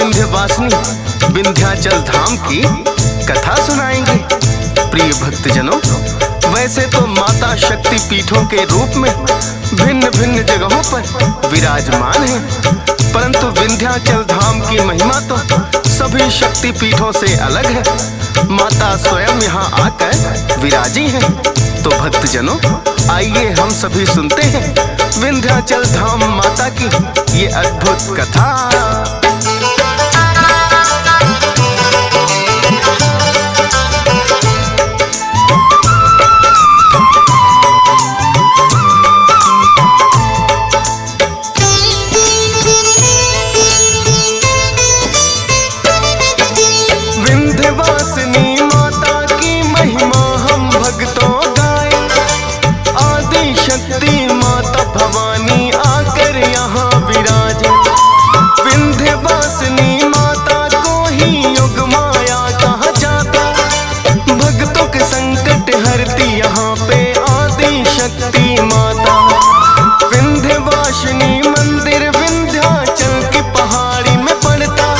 विंध्यवासिनी विंध्याचल धाम की कथा सुनाएंगे। प्रिय भक्तजनों, वैसे तो माता शक्ति पीठों के रूप में भिन्न भिन्न जगहों पर विराजमान है, परंतु विंध्याचल धाम की महिमा तो सभी शक्ति पीठों से अलग है। माता स्वयं यहाँ आकर विराजी हैं। तो भक्तजनों, आइए हम सभी सुनते हैं विंध्याचल धाम माता की ये अद्भुत कथा। विंध्यवासिनी माता की महिमा हम भक्तों गाए, आदि शक्ति माता भवानी आकर यहाँ विराजे। विंध्यवासिनी माता को ही युग माया कहा जाता, भक्तों के संकट हरती यहाँ पे आदि शक्ति माता। विंध्यवासिनी मंदिर विंध्याचल की पहाड़ी में पड़ता,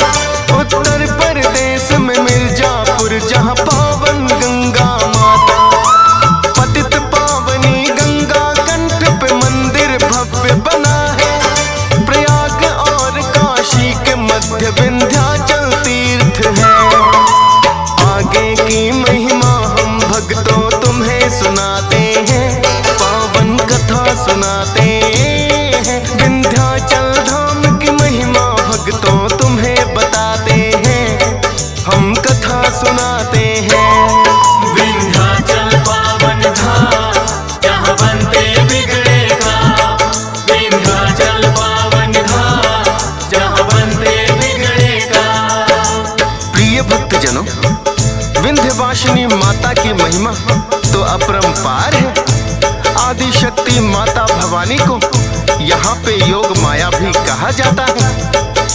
उत्तर प्रदेश में मिर्जापुर जहाँ पावन गंगा माता। पतित पावनी गंगा कंठ पे मंदिर भव्य बना है, प्रयाग और काशी के मध्य विंध्याचल तीर्थ है। आगे की महिमा हम भक्तों तुम्हें सुनाते हैं, पावन कथा सुनाते हैं। विंध्याचल धाम की महिमा भक्तों तुम्हें बताते हैं, हम कथा सुनाते हैं। विंध्याचल पावन धाम जहाँ बनते बिगड़े काम, विंध्याचल पावन धाम जहाँ बनते बिगड़े काम। प्रिय भक्तजनों, विंध्यवासिनी माता की महिमा तो अपरंपार है। आदि शक्ति माता भवानी को यहाँ पे योग माया भी कहा जाता है।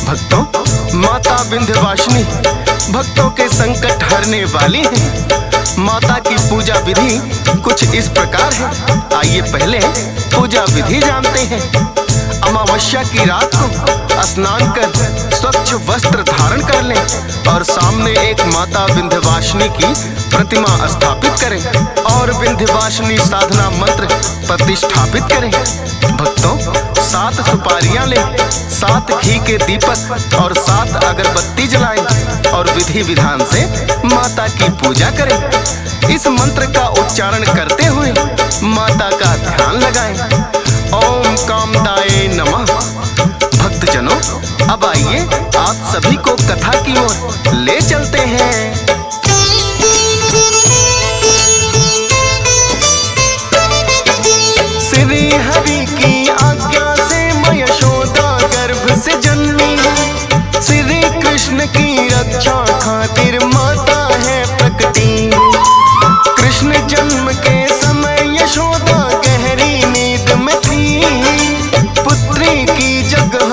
भक्तों, माता विंध्यवासिनी भक्तों के संकट हरने वाली है। माता की पूजा विधि कुछ इस प्रकार है। आइए पहले पूजा विधि जानते हैं। अमावस्या की रात को स्नान कर स्वच्छ वस्त्र धारण कर लें और सामने एक माता विंध्यवासिनी की प्रतिमा स्थापित करें और विंध्यवासिनी साधना मंत्र प्रतिष्ठापित करें। भक्तों, 7 सुपारियां लें, 7 घी के दीपक और 7 अगरबत्ती जलाएं और विधि विधान से माता की पूजा करें। इस मंत्र का उच्चारण करते हुए माता का ध्यान लगाएं। ओम कामदाय नमः। भक्तजनों, अब आइए आप सभी को कथा की ओर ले चलते हैं। श्री हरि की आज्ञा से मां यशोदा गर्भ से जन्मी, श्री कृष्ण की रक्षा खातिर माता है प्रकटी। कृष्ण जन्म के समय यशोदा गहरी नींद में थी, पुत्री की जगह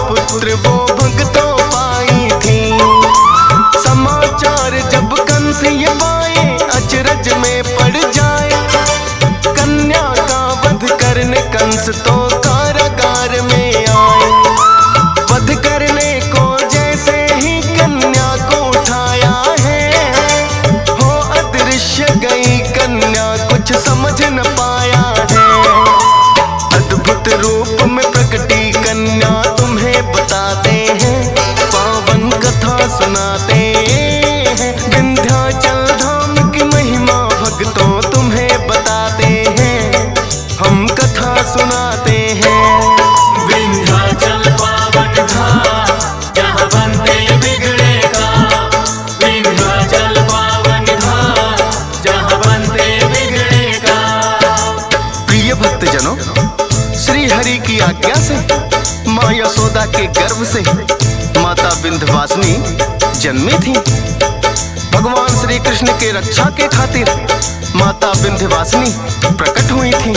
पुत्र वो भक्तों पाई थी। समाचार जब कंस ये पाए अचरज में पड़ जाए, कन्या का वध करने कंस तो कारागार में आए। वध करने को जैसे ही कन्या को उठाया है, हो अदृश्य गई कन्या कुछ समझ न पाया है। अद्भुत रूप में प्रकटी कन्या तुम्हें बताते हैं, पावन कथा सुनाते हैं। विंध्याचल धाम की महिमा भक्तों तुम्हें बताते हैं, हम कथा सुनाते हैं। विंध्याचल पावन धाम जहाँ बनते बिगड़े काम, विंध्याचल पावन धाम जहाँ बनते बिगड़े काम। प्रिय भक्तजनों, श्री हरि की आज्ञा से मां यशोदा के गर्भ से माता विंध्यवासिनी जन्मी थी। भगवान श्री कृष्ण के रक्षा के खातिर माता विंध्यवासिनी प्रकट हुई थी।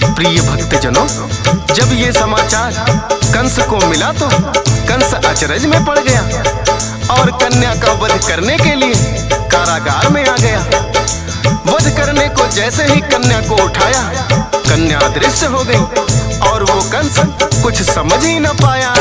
प्रिय भक्तजनों, जब ये समाचार कंस को मिला तो कंस अचरज में पड़ गया और कन्या का वध करने के लिए कारागार में आ गया। वध करने को जैसे ही कन्या को उठाया, कन्या अदृश्य हो गई और वो कंस कुछ समझ ही न पाया।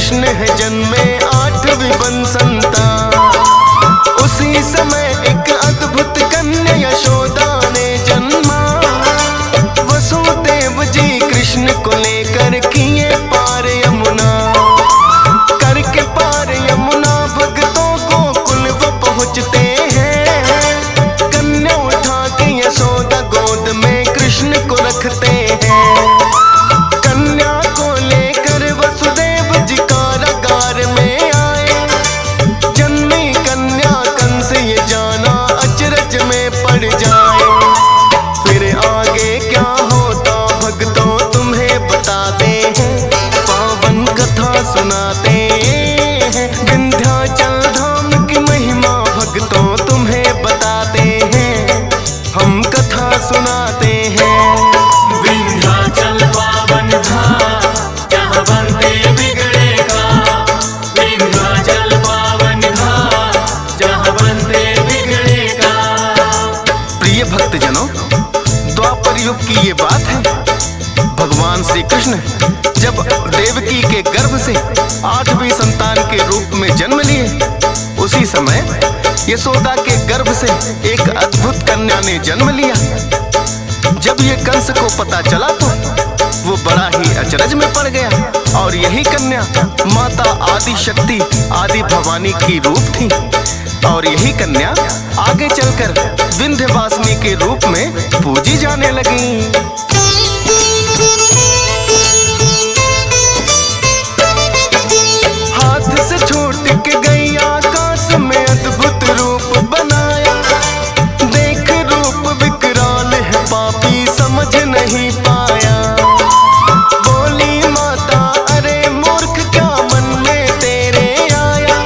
कृष्ण है जन्मे 8वीं बंसंतान। उसी समय एक अद्भुत कन्या यशोदा ने जन्मा। वसुदेव जी कृष्ण को लेकर किए पार यमुना। करके पार यमुना भक्तों को कुल वो पहुँचते हैं। कन्या उठा के यशोदा गोद में कृष्ण को रखते हैं। कन्या को लेकर वसुदेव जी कारागार में आए। जन्मी कन्या कंस ये जाना अचरज में पड़ जाए। फिर आगे क्या होता भक्तों तुम्हें बताते हैं, पावन कथा सुनाते हैं। विंध्याचल धाम की महिमा भक्तों तुम्हें बताते हैं, हम कथा सुनाते हैं। विंध्याचल पावन धाम जहाँ बनते बिगड़े काम। विंध्याचल पावन धाम जहाँ बनते बिगड़े काम। प्रिय भक्तजनों, द्वापर युग की ये बात है। भगवान श्री कृष्ण जब देवकी के गर्भ से 8वीं संतान के रूप में जन्म लिए, उसी समय यशोदा के गर्भ से एक अद्भुत कन्या ने जन्म लिया। जब ये कंस को पता चला तो वो बड़ा ही अचरज में पड़ गया। और यही कन्या माता आदि शक्ति आदि भवानी की रूप थी। और यही कन्या आगे चलकर विंध्यवासिनी के रूप में पूजी जाने लगी। हाथ से छूट के गई आकाश में अद्भुत रूप बनाया। देख रूप विकराल है पापी समझ नहीं पाया। बोली माता अरे मूर्ख क्या मन में तेरे आया।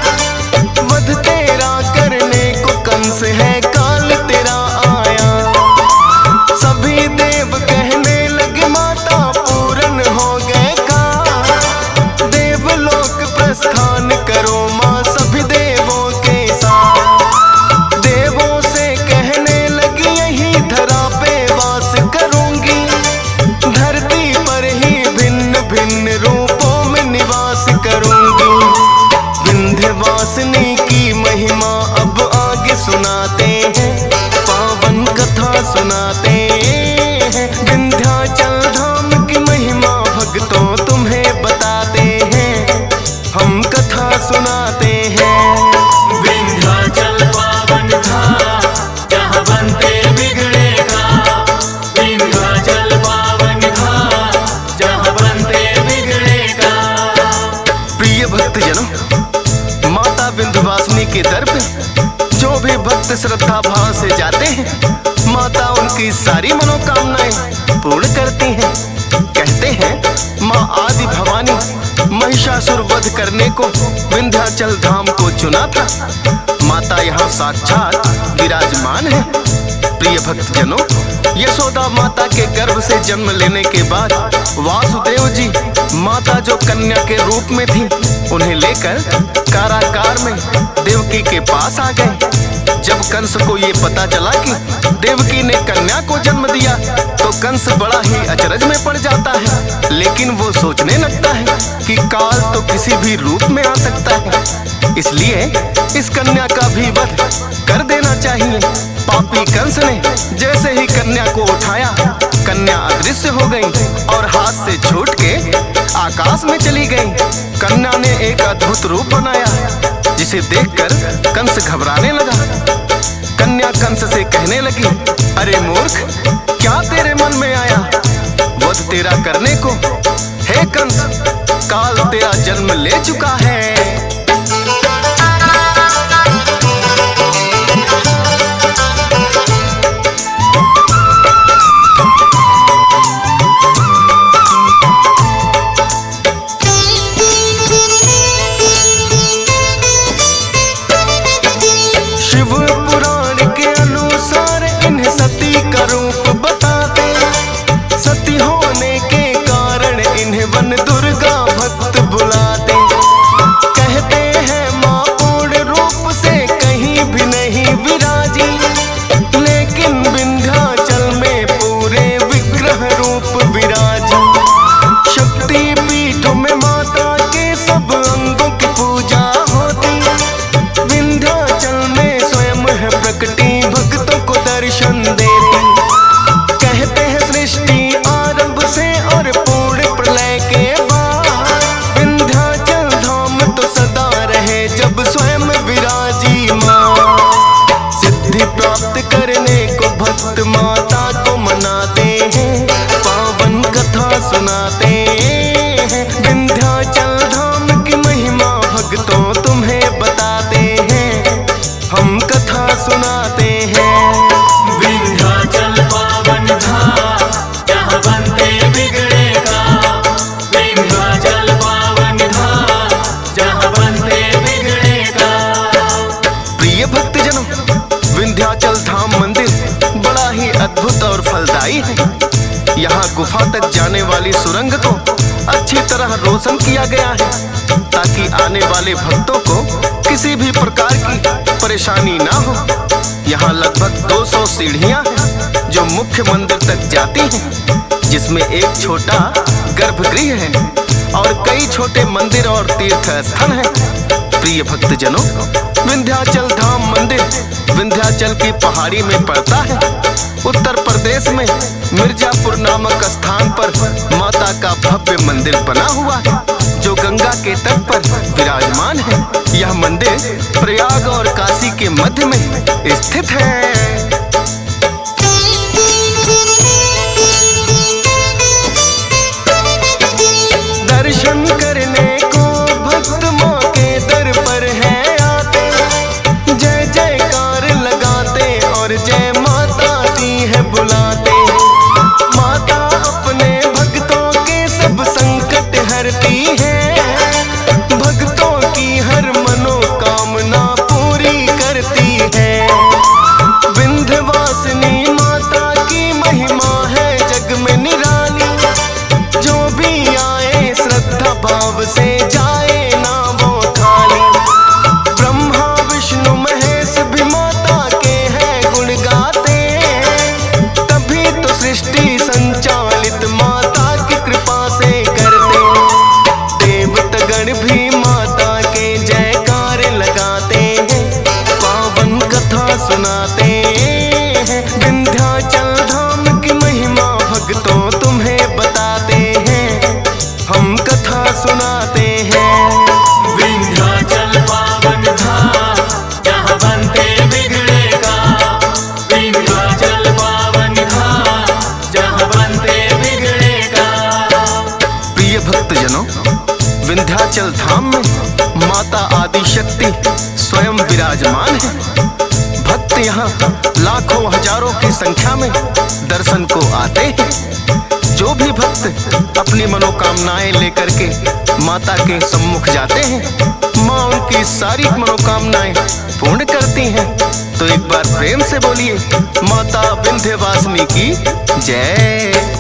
वध तेरा करने को कंस है काल तेरा आया। सभी देव कहने लगे माता पूर्ण हो गए का। देवलोक प्रस्थान करो माँ सभी देवों के साथ। देवों से कहने लगी यही धरा पे वास करूंगी। धरती पर ही भिन्न भिन्न रूपों में निवास करूंगी। विंध्यवासिनी की महिमा अब आगे सुनाते हैं, पावन कथा सुनाते हैं। विंध्याचल धाम की महिमा भक्तों तुम्हें बताते हैं, हम कथा सुनाते हैं। विंध्याचल पावन धाम जहाँ बनते बिगड़े काम। विंध्याचल पावन धाम जहाँ बनते बिगड़े काम। प्रिय भक्तजनों, माता विंध्यवासिनी के दर पे जो भी भक्त श्रद्धा भाव से जाते हैं, माता उनकी सारी मनोकामनाएं पूर्ण करती हैं। कहते हैं माँ आदि भवानी महिषासुर वध करने को विंध्याचल धाम को चुना था। माता यहाँ साक्षात विराजमान है। प्रिय भक्तजनों, यशोदा माता के गर्भ से जन्म लेने के बाद वासुदेव जी माता जो कन्या के रूप में थी, उन्हें लेकर कारागार में देवकी के पास आ गए। जब कंस को ये पता चला कि देवकी ने कन्या को जन्म दिया तो कंस बड़ा ही अचरज में पड़ जाता है। लेकिन वो सोचने लगता है कि काल तो किसी भी रूप में आ सकता है, इसलिए इस कन्या का भी वध कर देना चाहिए। पापी कंस ने जैसे ही कन्या को उठाया, कन्या अदृश्य हो गई और हाथ से छूट के आकाश में चली गई। कन्या ने एक अद्भुत रूप बनाया जिसे देखकर कंस घबराने लगा। कन्या कंस से कहने लगी, अरे मूर्ख, क्या तेरे मन में आया वध तेरा करने को? हे कंस, काल तेरा जन्म ले चुका है। कहते सुनाते हैं। विंध्याचल धाम की महिमा भक्तों तुम्हें बताते हैं, हम कथा सुनाते हैं। विंध्याचल पावन धाम जहाँ बनते बिगड़े काम, विंध्याचल पावन धाम जहाँ बनते बिगड़े काम। प्रिय भक्तजनों, विंध्याचल धाम मंदिर बड़ा ही अद्भुत और फलदायी है। यहाँ गुफा तक जाने वाली सुरंग को अच्छी तरह रोशन किया गया है, ताकि आने वाले भक्तों को किसी भी प्रकार की परेशानी ना हो। यहाँ लगभग 200 सीढ़ियाँ हैं जो मुख्य मंदिर तक जाती हैं, जिसमें एक छोटा गर्भगृह है और कई छोटे मंदिर और तीर्थ स्थल हैं। प्रिय भक्तजनों, विंध्याचल धाम मंदिर विंध्याचल की पहाड़ी में पड़ता है। उत्तर प्रदेश में मिर्जापुर नामक स्थान पर माता का भव्य मंदिर बना हुआ है, जो गंगा के तट पर विराजमान है। यह मंदिर प्रयाग और काशी के मध्य में स्थित है। दर्शन करने को भक्त माँ के दर पर है आते, जय जयकार लगाते और जय माता दी है बुलाते। माता अपने भक्तों के सब संकट हरती है, भक्तों की हर मनोकामना पूरी करती है। विंध्यवासिनी माता की महिमा है जग में निराली, जो भी आए श्रद्धा भाव से जाए ना वो खाली। ब्रह्मा विष्णु महेश भी माता के हैं गुण गाते, तभी तो सृष्टि संचालित माता की कृपा से करते। देवतागण भी माता के जयकार लगाते हैं, पावन कथा सुनाते हैं। विंध्याचल धाम की महिमा भक्तों तुम्हें बताते हैं, हम कथा सुनाते हैं। विंध्याचल पावन धाम जहाँ बनते बिगड़े काम, विंध्याचल पावन धाम जहाँ बनते बिगड़े काम। प्रिय भक्तजनों, विंध्याचल धाम में माता आदि शक्ति स्वयं विराजमान है। भक्त यहाँ लाखों हजारों की संख्या में दर्शन को आते हैं। जो भी भक्त अपनी मनोकामनाएं लेकर के माता के सम्मुख जाते हैं, माँ उनकी सारी मनोकामनाएं पूर्ण करती हैं। तो एक बार प्रेम से बोलिए, माता विंध्यवासिनी की जय।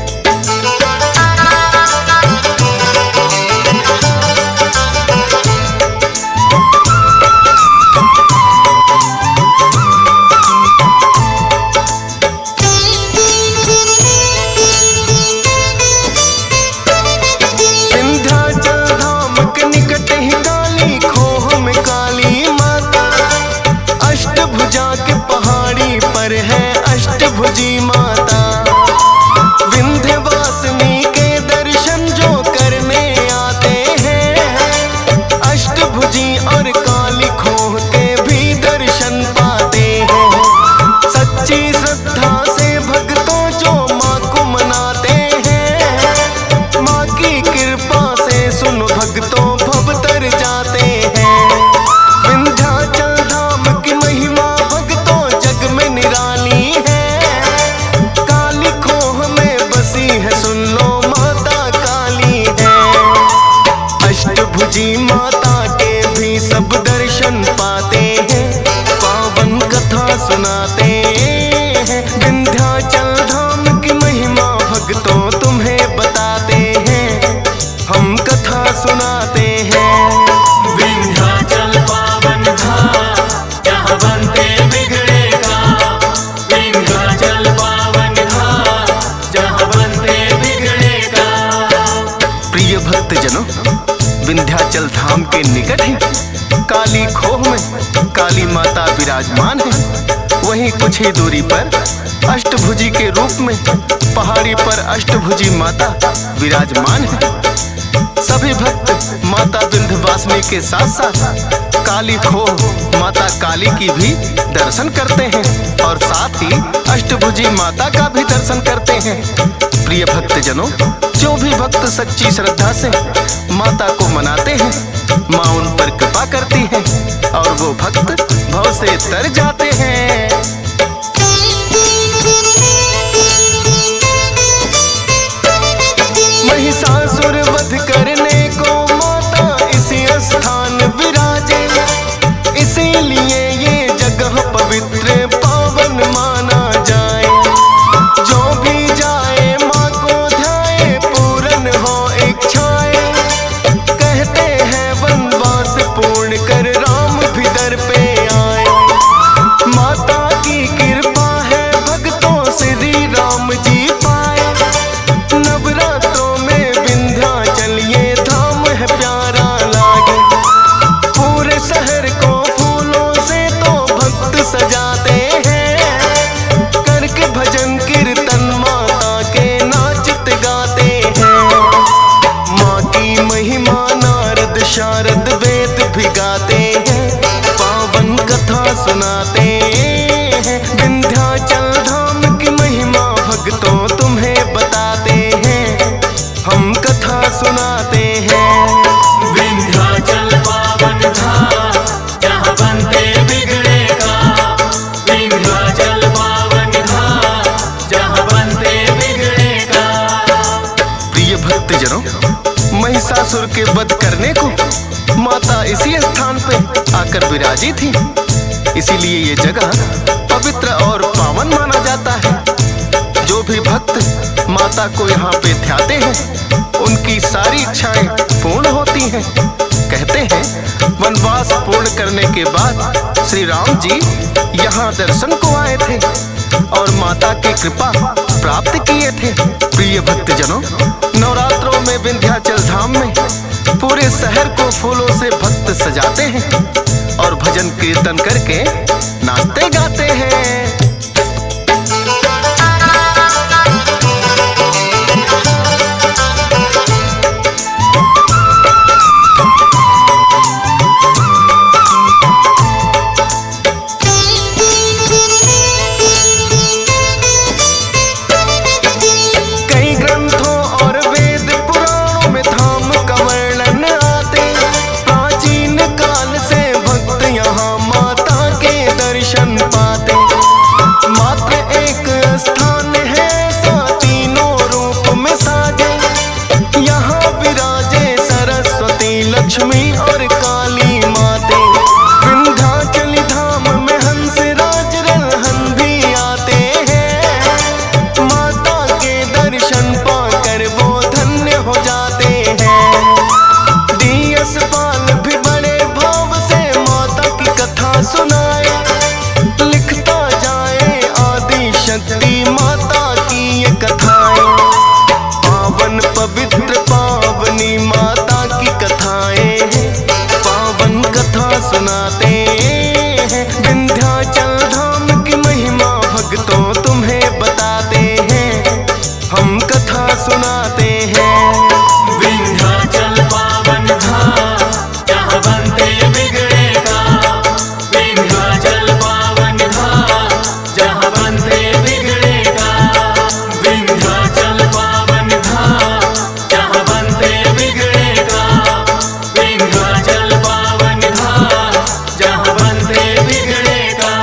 अष्टभुजी माता विंध्यवासिनी के दर्शन जो करने आते हैं, अष्टभुजी और काली खोह के भी दर्शन पाते हैं। सच्ची श्रद्धा से भक्तों जो माँ को मनाते हैं, माँ की कृपा से सुन भक्तों भव तर जाते हैं। विंध्याचल धाम की महिमा भक्तों जग में निराली है, सुन लो माता काली है। अष्टभुजी माता के भी सब दर्शन पाते हैं, पावन कथा सुनाते हैं। विंध्याचल धाम की महिमा भक्तों तुम्हें बताते हैं, हम कथा सुनाते हैं। विंध्याचल पावन धाम जहाँ बनते बिगड़े काम, विंध्याचल पावन धाम जहाँ बनते बिगड़े काम। प्रिय भक्तजनों, विंध्याचल धाम के निकट ही काली खोह में काली माता विराजमान है। वहीं कुछ ही दूरी पर अष्टभुजी के रूप में पहाड़ी पर अष्टभुजी माता विराजमान है। सभी भक्त माता विंध्यवासिनी के साथ साथ काली खोह माता काली की भी दर्शन करते हैं और साथ ही अष्टभुजी माता का भी दर्शन करते हैं। प्रिय भक्तजनों, जो भी भक्त सच्ची श्रद्धा से माता को मनाते हैं, माँ उन पर कृपा करती है और वो भक्त भव से तर जाते हैं। महिषासुर वध करने को माता इसी स्थान विराजे, इसीलिए ये जगह पवित्र पावन माना जाए। जो भी जाए माँ को ध्याए, पूर्ण हो इच्छाएं। कहते हैं वनवास पूर्ण कर राम भी दर पे आए। माता की कृपा है भक्तों श्री राम जी पाए। नवरात्रों में विंध्याचल ये धाम है प्यारा लागे। पूरे शहर को फूलों से तो भक्त सजाते हैं। करके भजन कीर्तन माता के नाचत गाते हैं। माँ की महिमा नारद शारद वेद भी गाते हैं। पावन कथा सुनाते हैं। विंध्याचल धाम की महिमा भक्तों तुम्हें बताते हैं, हम कथा सुनाते हैं। विंध्याचल पावन धाम, जहाँ बनते बिगड़े का। विंध्याचल पावन धाम, जहाँ बनते बिगड़े का। प्रिय भक्तजनों, महिषासुर के वध करने को माता इसी स्थान पे आकर विराजी थी, इसीलिए ये जगह पवित्र और पावन माना जाता है। जो भी भक्त माता को यहाँ पे ध्याते हैं, उनकी सारी इच्छाएं पूर्ण होती हैं। कहते हैं वनवास पूर्ण करने के बाद श्री राम जी यहाँ दर्शन को आए थे और माता की कृपा प्राप्त किए थे। प्रिय भक्तजनों, नवरात्रों में विंध्याचल धाम में पूरे शहर को फूलों से भक्त सजाते हैं और भजन कीर्तन करके नाचते गाते हैं। कई ग्रंथों और वेद पुराणों में धाम का वर्णन आते। प्राचीन काल से भक्त यहाँ माता के दर्शन पाते। मात्र एक स्थान है सा तीनों रूप में साजे। यहाँ विराजे सरस्वती लक्ष्मी और काली माते। विंध्याचल धाम में हंस राज रलहन भी आते हैं। माता के दर्शन पाकर वो धन्य हो जाते हैं। डीएस पाल भी बड़े भाव से माता की कथा सुनाए। लिखता जाए आदि शक्ति माता की ये कथाएं। पावन पवित्र पावनी माता की कथाएं। पावन कथा सुनाते हैं। विंध्याचल धाम की महिमा भक्तों तुम्हें बताते हैं, हम कथा सुनाते हैं। विंध्याचल पावन धाम, जहाँ बनते बिगड़े का। विंध्याचल पावन धाम, जहाँ बनते बिगड़े का। विंध्याचल पावन धाम, जहाँ बनते बिगड़े का। विंध्याचल पावन धाम, जहाँ बनते बिगड़े का।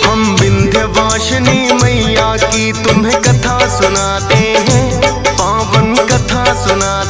हम विंध्यवासिनी मैया की तुम्हें कथा सुनाते हैं। पावन कथा सुनाते